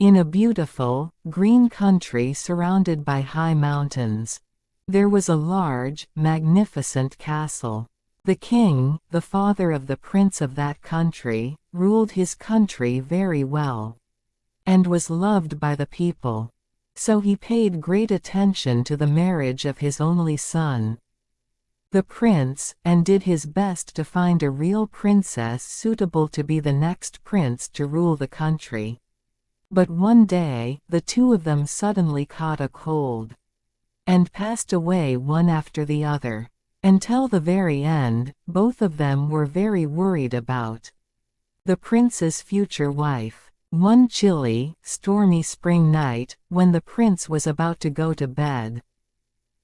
In a beautiful, green country surrounded by high mountains, there was a large, magnificent castle. The king, the father of the prince of that country, ruled his country very well, and was loved by the people. So he paid great attention to the marriage of his only son, the prince, and did his best to find a real princess suitable to be the next prince to rule the country. But one day, the two of them suddenly caught a cold, and passed away one after the other. Until the very end, both of them were very worried about the prince's future wife. One chilly, stormy spring night, when the prince was about to go to bed,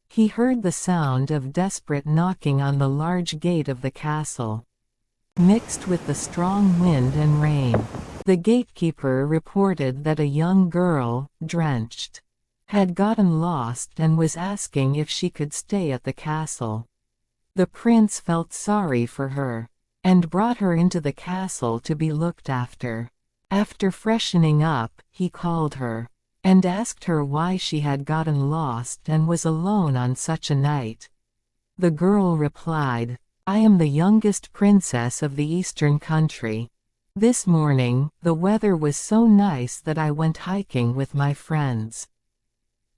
he heard the sound of desperate knocking on the large gate of the castle, mixed with the strong wind and rain. The gatekeeper reported that a young girl, drenched, had gotten lost and was asking if she could stay at the castle. The prince felt sorry for her, and brought her into the castle to be looked after. After freshening up, he called her, and asked her why she had gotten lost and was alone on such a night. The girl replied, "I am the youngest princess of the eastern country. This morning, the weather was so nice that I went hiking with my friends.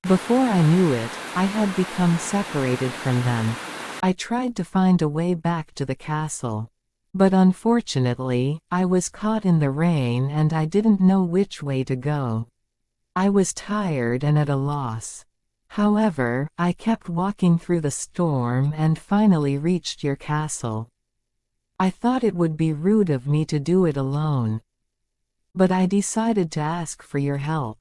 Before I knew it, I had become separated from them. I tried to find a way back to the castle, but unfortunately, I was caught in the rain and I didn't know which way to go. I was tired and at a loss. However, I kept walking through the storm and finally reached your castle. I thought it would be rude of me to do it alone, but I decided to ask for your help."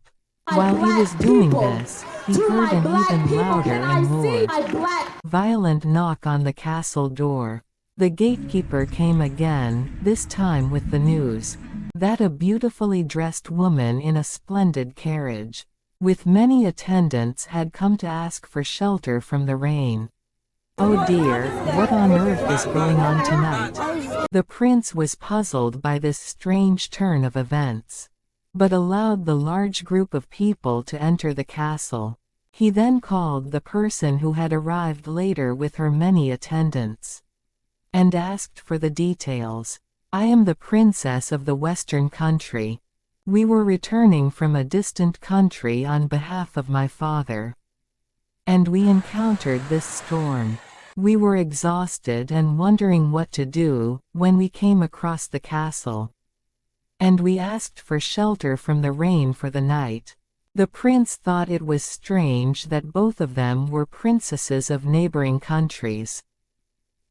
While he was doing this, he heard an even louder and more violent knock on the castle door. The gatekeeper came again, this time with the news that a beautifully dressed woman in a splendid carriage, with many attendants, had come to ask for shelter from the rain. "Oh dear, what on earth is going on tonight?" The prince was puzzled by this strange turn of events, but allowed the large group of people to enter the castle. He then called the person who had arrived later with her many attendants, and asked for the details. "I am the princess of the western country. We were returning from a distant country on behalf of my father, and we encountered this storm. We were exhausted and wondering what to do when we came across the castle, and we asked for shelter from the rain for the night." The prince thought it was strange that both of them were princesses of neighboring countries,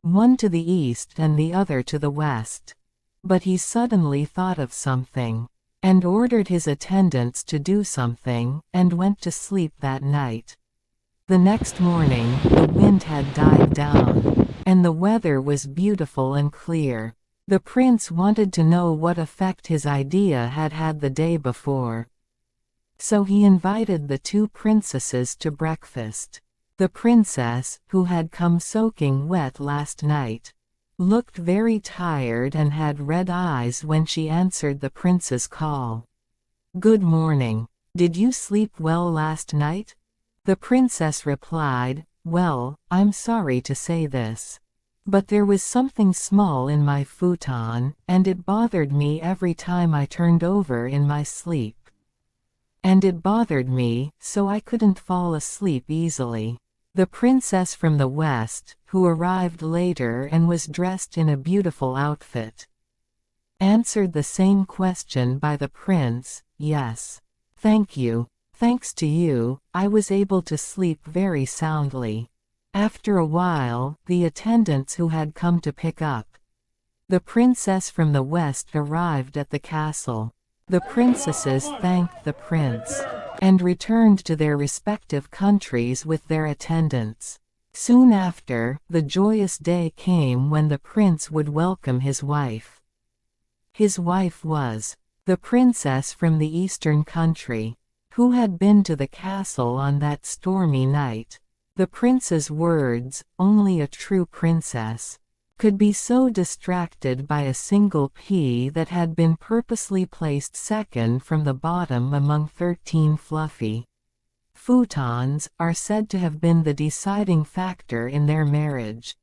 one to the east and the other to the west. But he suddenly thought of something, and ordered his attendants to do something, and went to sleep that night. The next morning, the wind had died down, and the weather was beautiful and clear. The prince wanted to know what effect his idea had had the day before, so he invited the two princesses to breakfast. The princess, who had come soaking wet last night, looked very tired and had red eyes when she answered the prince's call. "Good morning. Did you sleep well last night?" The princess replied, "Well, I'm sorry to say this, but there was something small in my futon, and it bothered me every time I turned over in my sleep. And it bothered me, so I couldn't fall asleep easily." The princess from the west, who arrived later and was dressed in a beautiful outfit, answered the same question by the prince, "Yes. Thank you. Thanks to you, I was able to sleep very soundly." After a while, the attendants who had come to pick up the princess from the west arrived at the castle. The princesses thanked the prince, and returned to their respective countries with their attendants. Soon after, the joyous day came when the prince would welcome his wife. His wife was the princess from the eastern country, who had been to the castle on that stormy night. The prince's words, "Only a true princess," could be so distracted by a single P that had been purposely placed second from the bottom among 13 fluffy futons, are said to have been the deciding factor in their marriage.